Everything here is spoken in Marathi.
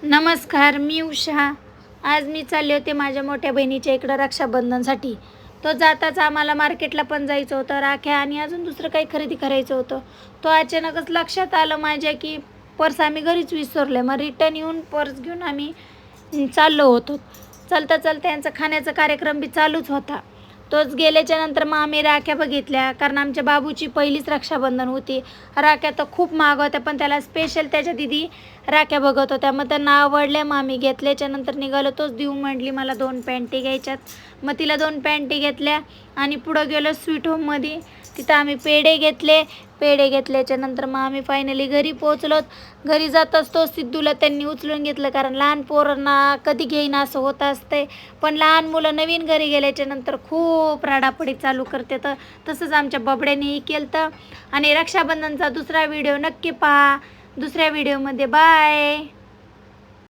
नमस्कार, मी उषा. आज मी चालले होते माझ्या मोठ्या बहिणीच्या इकडं रक्षाबंधनसाठी. तो जाताच आम्हाला मार्केटला पण जायचं होतं, राख्या आणि अजून दुसरं काही खरेदी करायचं होतं. तो अचानकच लक्षात आलं माझ्या की पर्स आम्ही घरीच विसरले. मग रिटर्न येऊन पर्स घेऊन आम्ही चाललो होतो. चालता चालता यांचा खाण्याचा कार्यक्रम बी चालूच होता. तोच गेल्याच्या नंतर मग आम्ही राख्या बघितल्या, कारण आमच्या बाबूची पहिलीच रक्षाबंधन होती. राख्या तर खूप महाग होत्या, पण त्याला स्पेशल त्याच्या दिदी राख्या बघत होत्या. मग त्यांना आवडल्या, मग आम्ही घेतल्याच्या नंतर निघालो. तोच देऊ म्हटली मला 2 पॅन्टी घ्यायच्यात. मग तिला 2 पॅन्टी घेतल्या आणि पुढं गेलो स्वीट होममध्ये. तिथं आम्ही पेढे घेतले. पेढे घेतल्याच्या नंतर मग आम्ही फायनली घरी पोहोचलो. घरी जात असतो सिद्धूला त्यांनी उचलून घेतलं, कारण लहान पोरांना कधी घेईन असं होत असतंय. पण लहान मुलं नवीन घरी गेल्याच्या नंतर खूप रडापडी चालू करते. तर तसंच आमच्या बबड्यानेही केलं. आणि रक्षाबंधनचा दुसरा व्हिडिओ नक्की पहा. दुसऱ्या व्हिडिओमध्ये बाय.